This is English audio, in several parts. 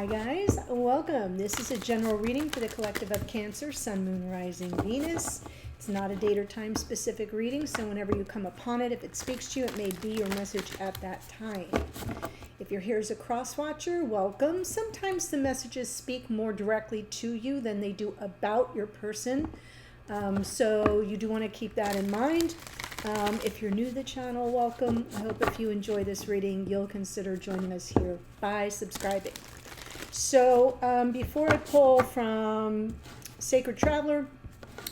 Hi guys, welcome. This is a general reading for the collective of Cancer, Sun, Moon, Rising, Venus. It's not a date or time specific reading, so whenever you come upon it, if it speaks to you, it may be your message at that time. If you're here as a cross watcher, welcome. Sometimes the messages speak more directly to you than they do about your person. So you do want to keep that in mind. If you're new to the channel, welcome. I hope if you enjoy this reading, you'll consider joining us here by subscribing. So before I pull from Sacred Traveler,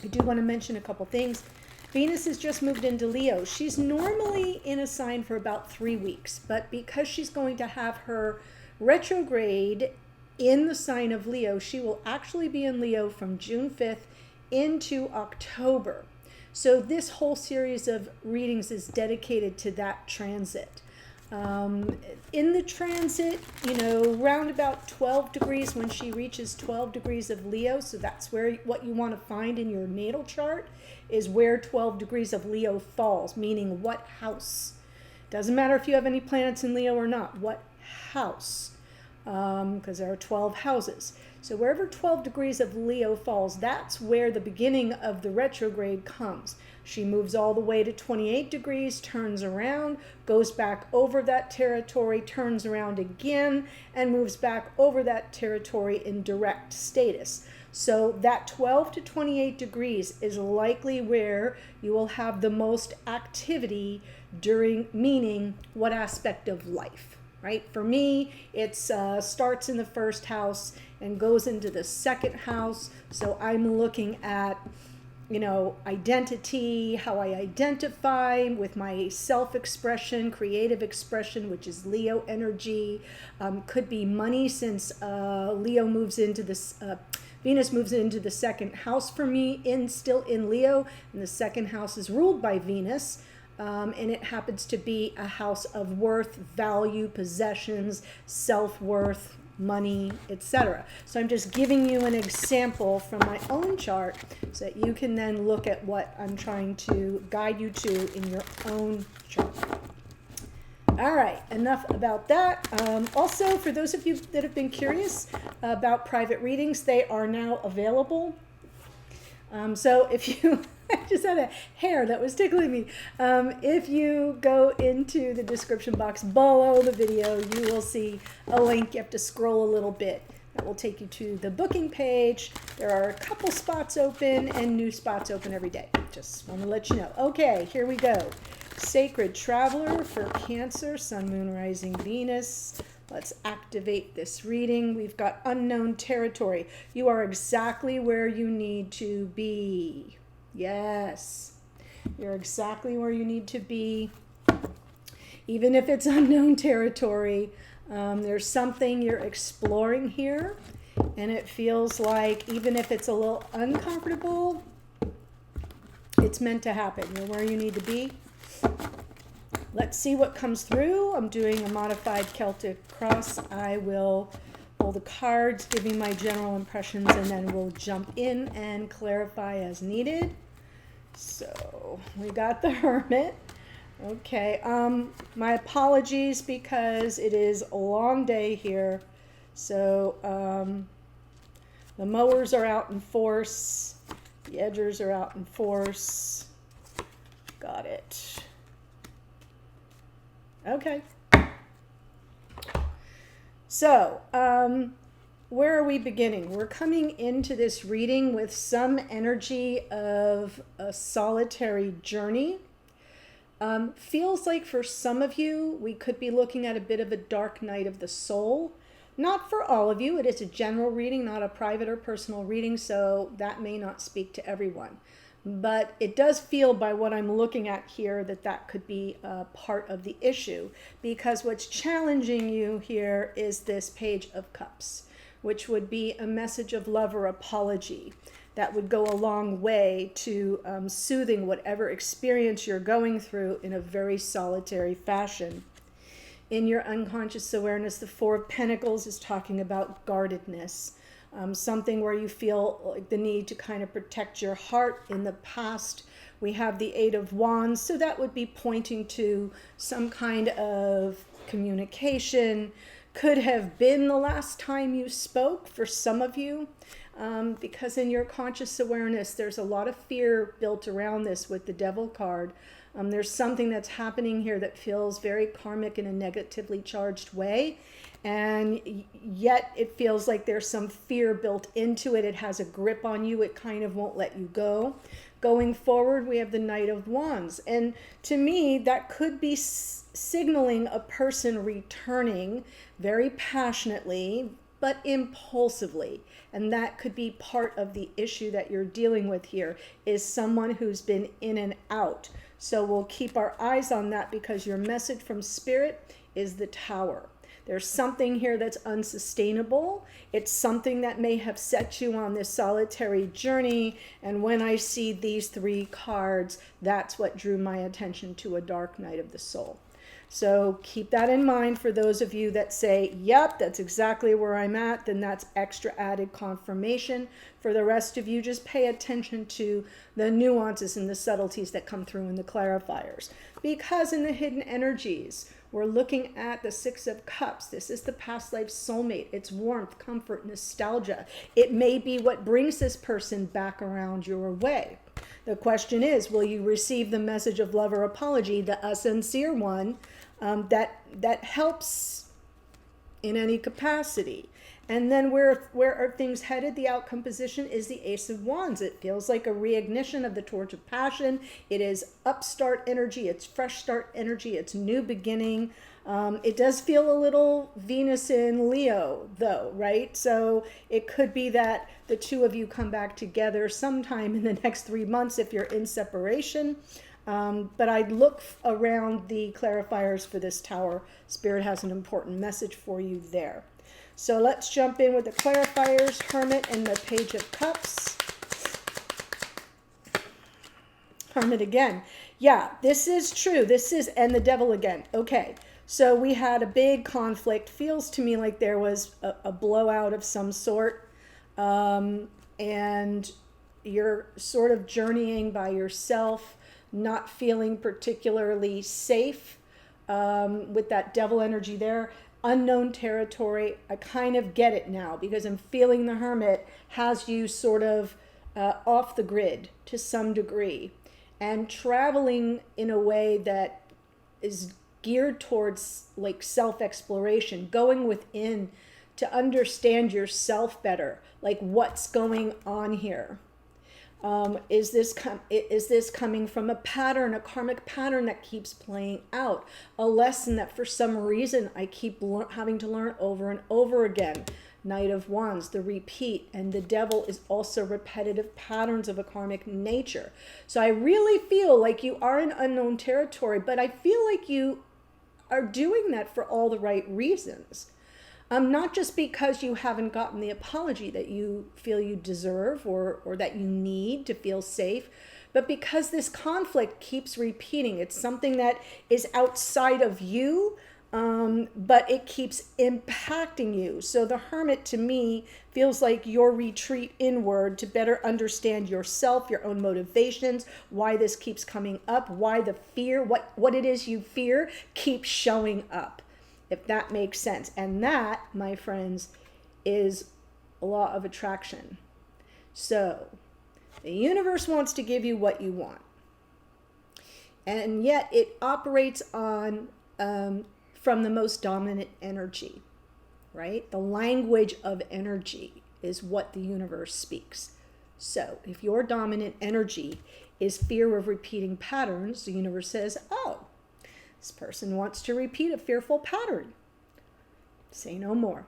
I do want to mention a couple things. Venus has just moved into Leo. She's normally in a sign for about 3 weeks, but because she's going to have her retrograde in the sign of Leo, she will actually be in Leo from June 5th into October. So this whole series of readings is dedicated to that transit. In the transit, round about 12 degrees when she reaches 12 degrees of Leo, so that's where what you want to find in your natal chart is where 12 degrees of Leo falls, meaning what house. Doesn't matter if you have any planets in Leo or not, what house, because there are 12 houses. So wherever 12 degrees of Leo falls, that's where the beginning of the retrograde comes. She moves all the way to 28 degrees, turns around, goes back over that territory, turns around again, and moves back over that territory in direct status. So that 12 to 28 degrees is likely where you will have the most activity during, meaning what aspect of life, right? For me, it starts in the first house and goes into the second house. So I'm looking at, identity, how I identify with my self-expression, creative expression, which is Leo energy. Could be money since Leo moves into this, Venus moves into the second house for me, still in Leo, and the second house is ruled by Venus. And it happens to be a house of worth, value, possessions, self-worth, money, etc. So I'm just giving you an example from my own chart so that you can then look at what I'm trying to guide you to in your own chart. All right, enough about that. Also, for those of you that have been curious about private readings, they are now available. So if you, I just had a hair that was tickling me. If you go into the description box below the video, you will see a link. You have to scroll a little bit. That will take you to the booking page. There are a couple spots open and new spots open every day. Just want to let you know. Okay, here we go. Sacred Traveler for Cancer, Sun, Moon, Rising, Venus. Let's activate this reading. We've got unknown territory. You are exactly where you need to be. Yes, you're exactly where you need to be. Even if it's unknown territory, there's something you're exploring here. And it feels like even if it's a little uncomfortable, it's meant to happen. You're where you need to be. Let's see what comes through. I'm doing a modified Celtic cross. I will pull the cards, giving my general impressions, and then we'll jump in and clarify as needed. So we got the Hermit. Okay, my apologies because it is a long day here. So the mowers are out in force. The edgers are out in force. Got it. Okay. So, where are we beginning? We're coming into this reading with some energy of a solitary journey. Feels like for some of you, we could be looking at a bit of a dark night of the soul. Not for all of you. It is a general reading, not a private or personal reading, so that may not speak to everyone. But it does feel by what I'm looking at here that that could be a part of the issue, because what's challenging you here is this Page of Cups, which would be a message of love or apology that would go a long way to soothing whatever experience you're going through in a very solitary fashion. In your unconscious awareness, the Four of Pentacles is talking about guardedness. Something where you feel like the need to kind of protect your heart. In the past, we have the Eight of Wands, so that would be pointing to some kind of communication, could have been the last time you spoke for some of you, because in your conscious awareness, there's a lot of fear built around this with the Devil card. There's something that's happening here that feels very karmic in a negatively charged way. And yet it feels like there's some fear built into it. It has a grip on you. It kind of won't let you go. Going forward, we have the Knight of Wands. And to me, that could be signaling a person returning very passionately, but impulsively. And that could be part of the issue that you're dealing with here, is someone who's been in and out. So we'll keep our eyes on that, because your message from Spirit is the Tower. There's something here that's unsustainable. It's something that may have set you on this solitary journey. And when I see these three cards, that's what drew my attention to a dark night of the soul. So keep that in mind for those of you that say, yep, that's exactly where I'm at. Then that's extra added confirmation. For the rest of you, just pay attention to the nuances and the subtleties that come through in the clarifiers. Because in the hidden energies, we're looking at the Six of Cups. This is the past life soulmate. It's warmth, comfort, nostalgia. It may be what brings this person back around your way. The question is, will you receive the message of love or apology, the sincere one, that helps in any capacity? And then where are things headed? The outcome position is the Ace of Wands. It feels like a reignition of the torch of passion. It is upstart energy. It's fresh start energy. It's new beginning. It does feel a little Venus in Leo, though, right? So it could be that the two of you come back together sometime in the next 3 months if you're in separation. But I'd look around the clarifiers for this Tower. Spirit has an important message for you there. So let's jump in with the clarifiers, Hermit and the Page of Cups. Hermit again. Yeah, this is true. This is, and the Devil again. Okay, so we had a big conflict. Feels to me like there was a blowout of some sort. And you're sort of journeying by yourself, not feeling particularly safe with that Devil energy there. Unknown territory. I kind of get it now, because I'm feeling the Hermit has you sort of off the grid to some degree, and traveling in a way that is geared towards like self-exploration, going within to understand yourself better, like what's going on here. Is this coming from a pattern, a karmic pattern that keeps playing out? A lesson that for some reason I keep having to learn over and over again. Knight of Wands, the repeat, and the Devil is also repetitive patterns of a karmic nature. So I really feel like you are in unknown territory, but I feel like you are doing that for all the right reasons. Not just because you haven't gotten the apology that you feel you deserve or that you need to feel safe, but because this conflict keeps repeating. It's something that is outside of you, but it keeps impacting you. So the Hermit to me feels like your retreat inward to better understand yourself, your own motivations, why this keeps coming up, why the fear, what it is you fear keeps showing up. If that makes sense. And that, my friends, is a law of attraction. So the universe wants to give you what you want. And yet it operates on from the most dominant energy, right? The language of energy is what the universe speaks. So if your dominant energy is fear of repeating patterns, the universe says, oh, this person wants to repeat a fearful pattern. Say no more.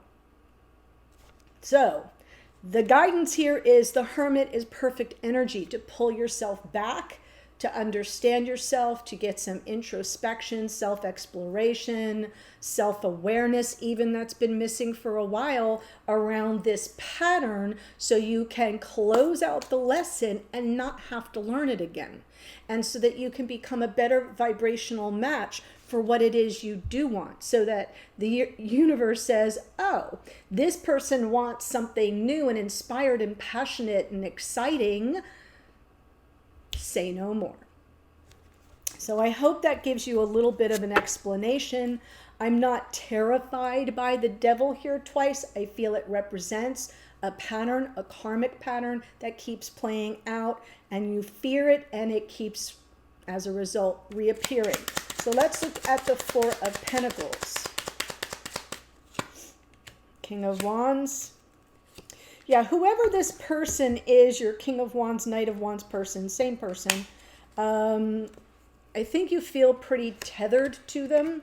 So, the guidance here is the Hermit is perfect energy to pull yourself back, to understand yourself, to get some introspection, self-exploration, self-awareness, even that's been missing for a while around this pattern, so you can close out the lesson and not have to learn it again. And so that you can become a better vibrational match for what it is you do want, so that the universe says, oh, this person wants something new and inspired and passionate and exciting. Say no more. So I hope that gives you a little bit of an explanation. I'm not terrified by the devil here twice. I feel it represents a pattern, a karmic pattern that keeps playing out, and you fear it, and it keeps, as a result, reappearing. So let's look at the Four of Pentacles. King of Wands. Yeah, whoever this person is, your King of Wands, Knight of Wands person, same person, I think you feel pretty tethered to them.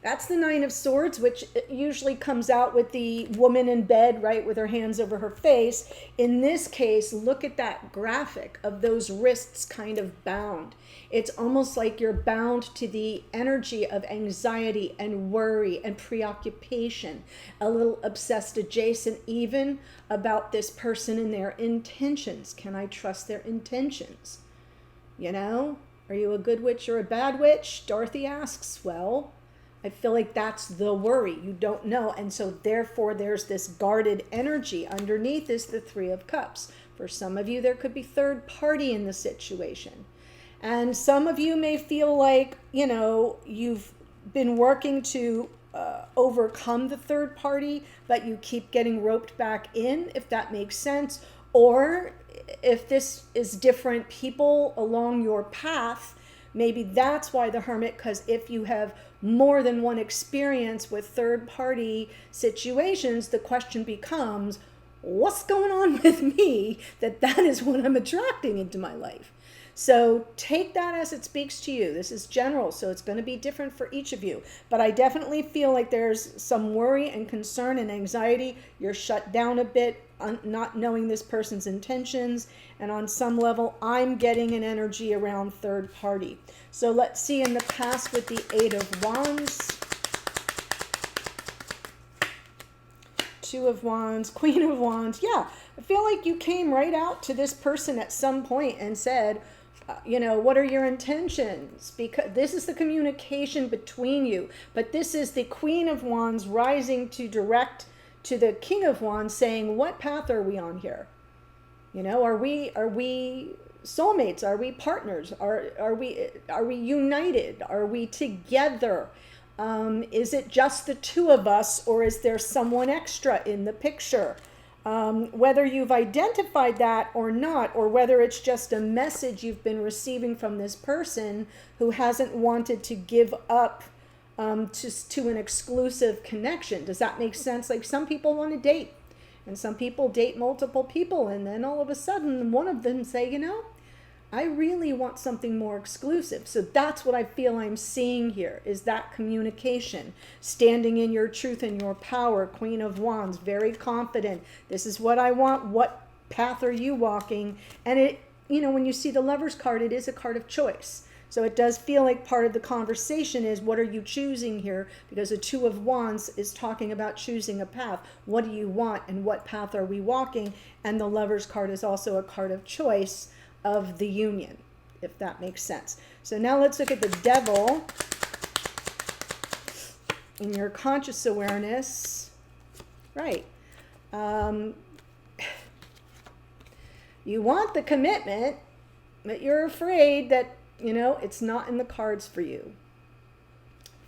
That's the Nine of Swords, which usually comes out with the woman in bed, right, with her hands over her face. In this case, look at that graphic of those wrists kind of bound. It's almost like you're bound to the energy of anxiety and worry and preoccupation, a little obsessed adjacent even about this person and their intentions. Can I trust their intentions? You know, are you a good witch or a bad witch? Dorothy asks. Well, I feel like that's the worry. You don't know. And so therefore there's this guarded energy. Underneath is the Three of Cups. For some of you, there could be third party in the situation. And some of you may feel like, you know, you've been working to overcome the third party, but you keep getting roped back in, if that makes sense. Or if this is different people along your path, maybe that's why the Hermit, because if you have more than one experience with third party situations, the question becomes, what's going on with me that is what I'm attracting into my life? So take that as it speaks to you. This is general, so it's going to be different for each of you. But I definitely feel like there's some worry and concern and anxiety. You're shut down a bit, not knowing this person's intentions. And on some level, I'm getting an energy around third party. So let's see in the past with the Eight of Wands. Two of Wands, Queen of Wands. Yeah, I feel like you came right out to this person at some point and said, you know, what are your intentions? Because this is the communication between you. But this is the Queen of Wands rising to direct to the King of Wands saying, what path are we on here? You know, are we soulmates? Are we partners? Are we united? Are we together? Is it just the two of us, or is there someone extra in the picture? Whether you've identified that or not, or whether it's just a message you've been receiving from this person who hasn't wanted to give up to an exclusive connection. Does that make sense? Like some people want to date, and some people date multiple people, and then all of a sudden one of them say, you know, I really want something more exclusive. So that's what I feel I'm seeing here, is that communication, standing in your truth and your power. Queen of Wands, very confident. This is what I want. What path are you walking? And it, you know, when you see the Lover's card, it is a card of choice. So it does feel like part of the conversation is, what are you choosing here? Because the Two of Wands is talking about choosing a path. What do you want, and what path are we walking? And the Lover's card is also a card of choice, of the union, if that makes sense. So now let's look at the Devil in your conscious awareness. Right. You want the commitment, but you're afraid that, you know, it's not in the cards for you.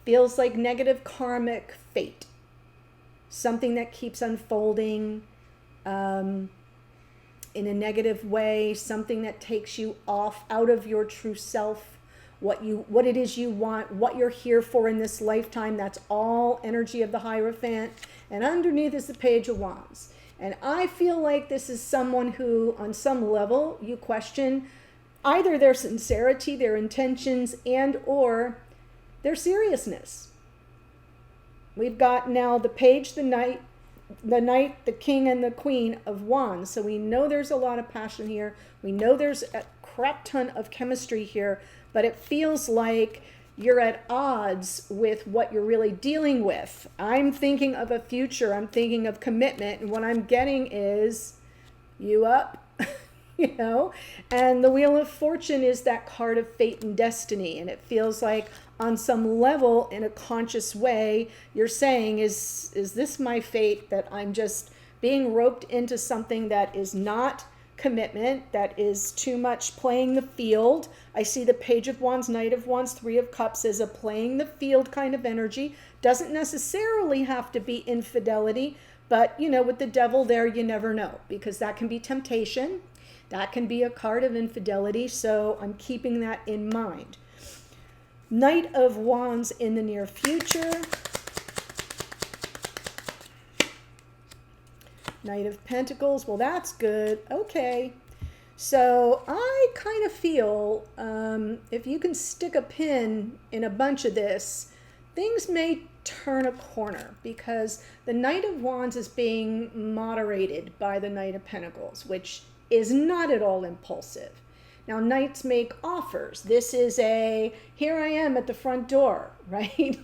Feels like negative karmic fate. Something that keeps unfolding in a negative way, something that takes you out of your true self, what it is you want, what you're here for in this lifetime. That's all energy of the Hierophant. And underneath is the Page of Wands. And I feel like this is someone who, on some level, you question either their sincerity, their intentions, and or their seriousness. We've got now the Page, the Knight, the King, and the Queen of Wands. So we know there's a lot of passion here. We know there's a crap ton of chemistry here, but it feels like you're at odds with what you're really dealing with. I'm thinking of a future. I'm thinking of commitment. And what I'm getting is, you up? You know? And the Wheel of Fortune is that card of fate and destiny. And it feels like on some level, in a conscious way, you're saying, is this my fate, that I'm just being roped into something that is not commitment, that is too much playing the field. I see the Page of Wands, Knight of Wands, Three of Cups as a playing the field kind of energy. Doesn't necessarily have to be infidelity, but you know, with the Devil there, you never know, because that can be temptation. That can be a card of infidelity, so I'm keeping that in mind. Knight of Wands in the near future. Knight of Pentacles, well, that's good. Okay. So I kind of feel if you can stick a pin in a bunch of this, things may turn a corner, because the Knight of Wands is being moderated by the Knight of Pentacles, which is not at all impulsive. Now, knights make offers. This is a, here I am at the front door, right?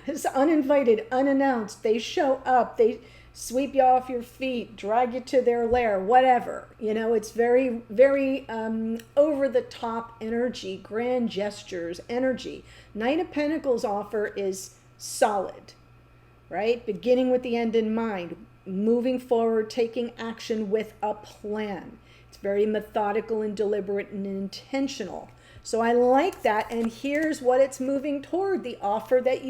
It's uninvited, unannounced. They show up, they sweep you off your feet, drag you to their lair, whatever. You know, it's very, very over the top energy, grand gestures energy. Knight of Pentacles offer is solid, right? Beginning with the end in mind, moving forward, taking action with a plan. It's very methodical and deliberate and intentional. So I like that. And here's what it's moving toward. The offer that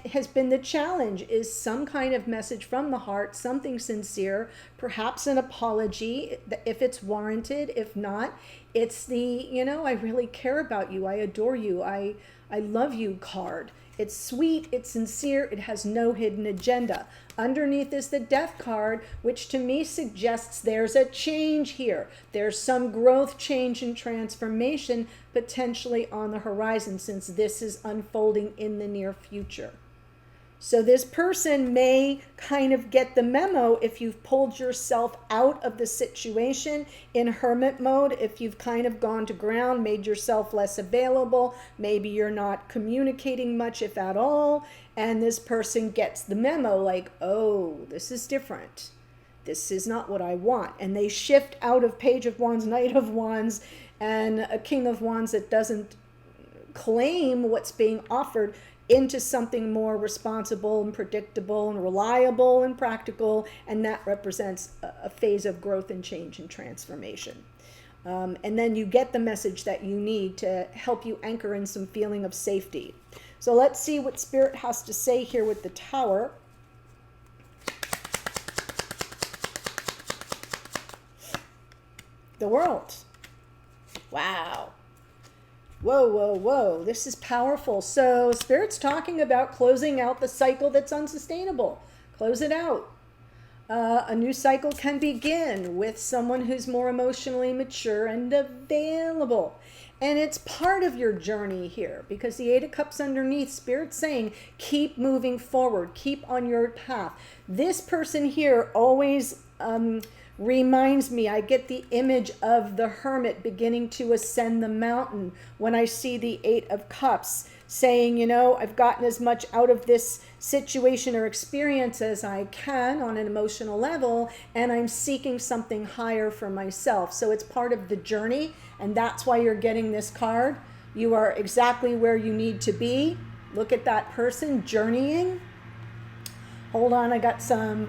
has been the challenge is some kind of message from the heart, something sincere, perhaps an apology if it's warranted. If not, it's the, you know, I really care about you, I adore you, I love you card. It's sweet, it's sincere, it has no hidden agenda. Underneath is the Death card, which to me suggests there's a change here. There's some growth, change, and transformation potentially on the horizon, since this is unfolding in the near future. So this person may kind of get the memo if you've pulled yourself out of the situation in hermit mode, if you've kind of gone to ground, made yourself less available, maybe you're not communicating much, if at all, and this person gets the memo like, oh, this is different. This is not what I want. And they shift out of Page of Wands, Knight of Wands, and a King of Wands that doesn't claim what's being offered into something more responsible and predictable and reliable and practical, and that represents a phase of growth and change and transformation. And then you get the message that you need to help you anchor in some feeling of safety. So let's see what Spirit has to say here with the Tower. The World. Wow. Whoa, whoa, whoa. This is powerful. So Spirit's talking about closing out the cycle that's unsustainable. Close it out. A new cycle can begin with someone who's more emotionally mature and available. And it's part of your journey here, because the Eight of Cups underneath, Spirit's saying, keep moving forward, keep on your path. This person here always reminds me, I get the image of the hermit beginning to ascend the mountain when I see the Eight of Cups, saying, you know, I've gotten as much out of this situation or experience as I can on an emotional level, and I'm seeking something higher for myself. So it's part of the journey, and that's why you're getting this card. You are exactly where you need to be. Look at that person journeying. Hold on, I got some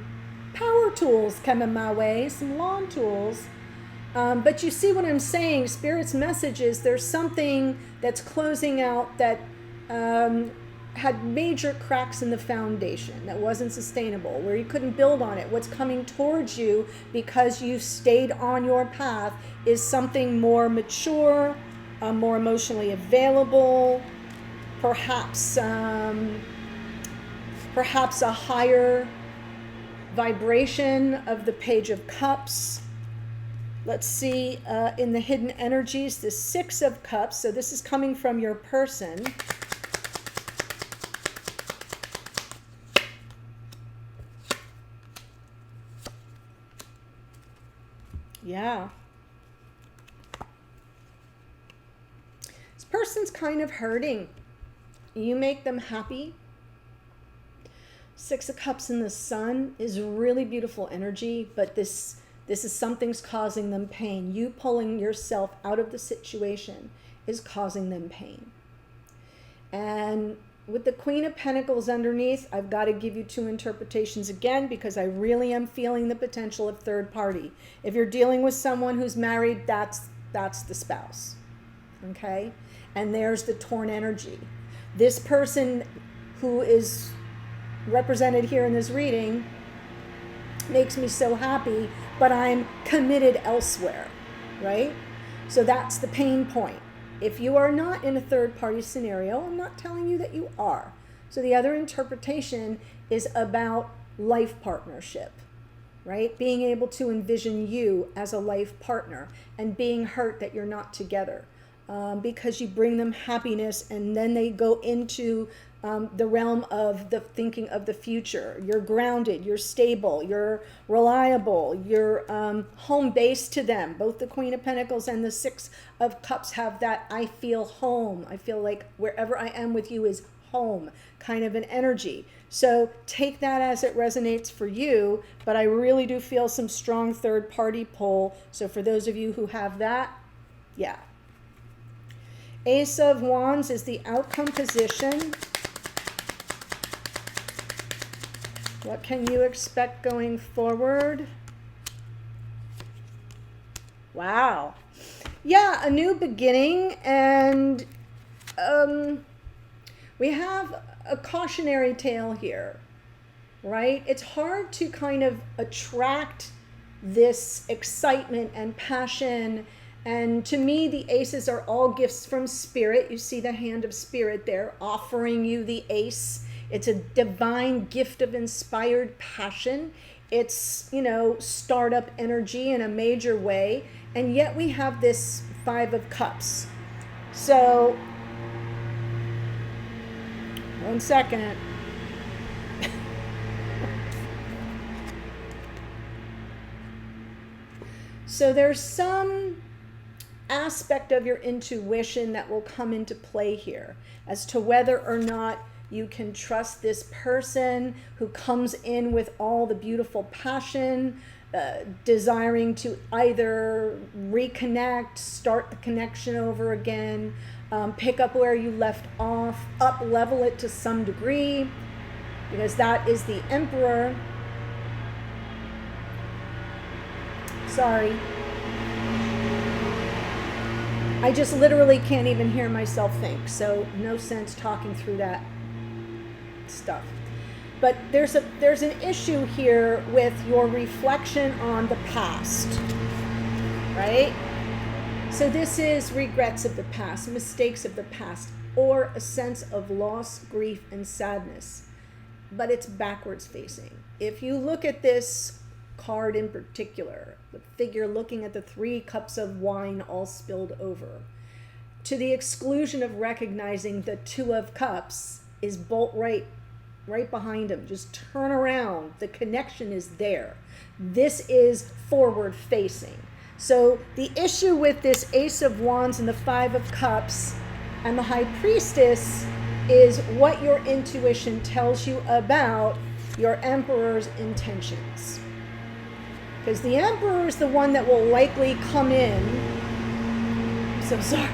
power tools coming my way, some lawn tools. But you see what I'm saying? Spirit's message is there's something that's closing out that had major cracks in the foundation, that wasn't sustainable, where you couldn't build on it. What's coming towards you because you stayed on your path is something more mature, more emotionally available, perhaps a higher vibration of the Page of Cups. Let's see, in the hidden energies, the Six of Cups. So this is coming from your person. Yeah. This person's kind of hurting. You make them happy. Six of Cups in the Sun is really beautiful energy, but this is something's causing them pain. You pulling yourself out of the situation is causing them pain. And with the Queen of Pentacles underneath, I've got to give you two interpretations again, because I really am feeling the potential of third party. If you're dealing with someone who's married, that's the spouse. Okay? And there's the torn energy. This person who is represented here in this reading makes me so happy, but I'm committed elsewhere, right? So that's the pain point. If you are not in a third party scenario, I'm not telling you that you are. So the other interpretation is about life partnership, right? Being able to envision you as a life partner and being hurt that you're not together, because you bring them happiness, and then they go into the realm of the thinking of the future. You're grounded, you're stable, you're reliable, you're home base to them. Both the Queen of Pentacles and the Six of Cups have that I feel home. I feel like wherever I am with you is home kind of an energy. So take that as it resonates for you, but I really do feel some strong third party pull. So for those of you who have that, yeah. Ace of Wands is the outcome position. What can you expect going forward? Wow. Yeah, a new beginning, and we have a cautionary tale here, right? It's hard to kind of attract this excitement and passion. And to me, the aces are all gifts from spirit. You see the hand of spirit there offering you the ace. It's a divine gift of inspired passion. It's, you know, startup energy in a major way. And yet we have this Five of Cups. So, one second. So there's some aspect of your intuition that will come into play here as to whether or not you can trust this person who comes in with all the beautiful passion, desiring to either reconnect, start the connection over again, pick up where you left off, up level it to some degree, because that is the Emperor. Sorry. I just literally can't even hear myself think, so no sense talking through that stuff. But there's an issue here with your reflection on the past, right? So this is regrets of the past, mistakes of the past, or a sense of loss, grief, and sadness. But it's backwards facing. If you look at this card in particular, the figure looking at the 3 cups of wine all spilled over, to the exclusion of recognizing the 2 of cups is bolt right behind him. Just turn around. The connection is there. This is forward facing. So the issue with this Ace of Wands and the 5 of Cups and the High Priestess is what your intuition tells you about your Emperor's intentions. Because the Emperor is the one that will likely come in, I'm so sorry,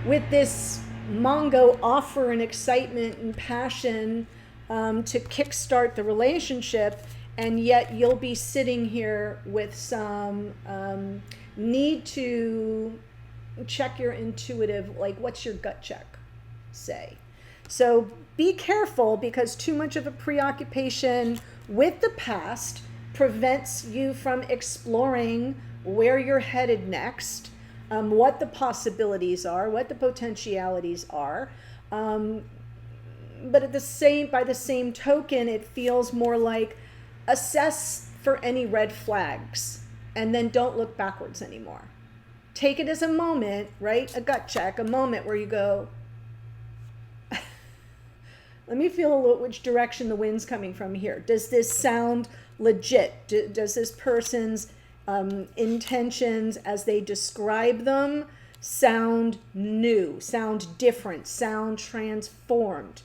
with this Mongo offer and excitement and passion to kickstart the relationship, and yet you'll be sitting here with some need to check your intuitive, like what's your gut check say? So be careful, because too much of a preoccupation with the past prevents you from exploring where you're headed next, what the possibilities are, what the potentialities are. But by the same token, it feels more like assess for any red flags and then don't look backwards anymore. Take it as a moment, right? A gut check, a moment where you go, let me feel a little which direction the wind's coming from here. Does this sound legit? Does this person's intentions as they describe them sound new, sound different, sound transformed?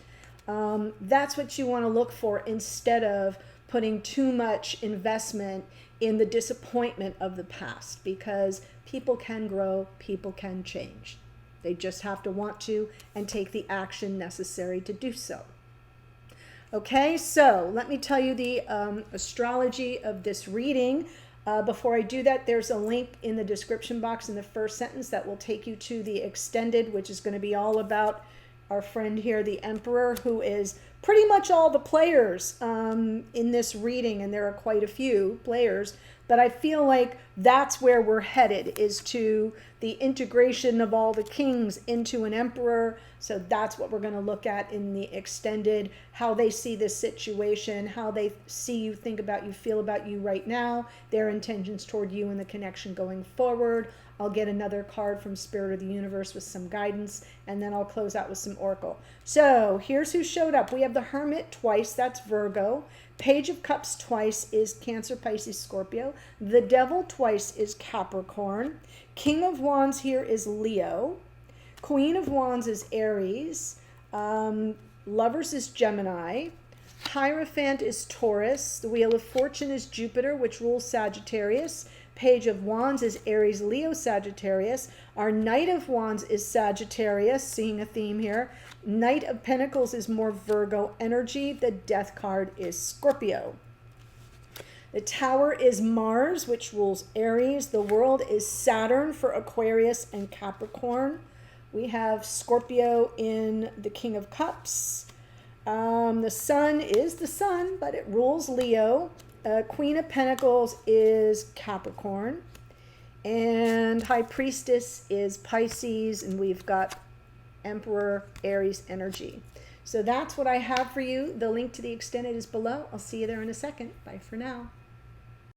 That's what you want to look for, instead of putting too much investment in the disappointment of the past, because people can grow, people can change. They just have to want to and take the action necessary to do so. Okay, so let me tell you the astrology of this reading. Before I do that, there's a link in the description box in the first sentence that will take you to the extended, which is going to be all about our friend here, the Emperor, who is pretty much all the players in this reading, and there are quite a few players, but I feel like that's where we're headed, is to the integration of all the kings into an emperor. So that's what we're going to look at in the extended, how they see this situation, how they see you, think about you, feel about you right now, their intentions toward you and the connection going forward. I'll get another card from Spirit of the Universe with some guidance, and then I'll close out with some Oracle. So here's who showed up. We have the Hermit twice, that's Virgo. Page of Cups twice is Cancer, Pisces, Scorpio. The Devil twice is Capricorn. King of Wands here is Leo. Queen of Wands is Aries. Lovers is Gemini. Hierophant is Taurus. The Wheel of Fortune is Jupiter, which rules Sagittarius. Page of Wands is Aries, Leo, Sagittarius. Our Knight of Wands is Sagittarius, seeing a theme here. Knight of Pentacles is more Virgo energy. The Death card is Scorpio. The Tower is Mars, which rules Aries. The World is Saturn for Aquarius and Capricorn. We have Scorpio in the King of Cups. The Sun is the Sun, but it rules Leo. Queen of Pentacles is Capricorn. And High Priestess is Pisces. And we've got Emperor Aries energy. So that's what I have for you. The link to the extended is below. I'll see you there in a second. Bye for now.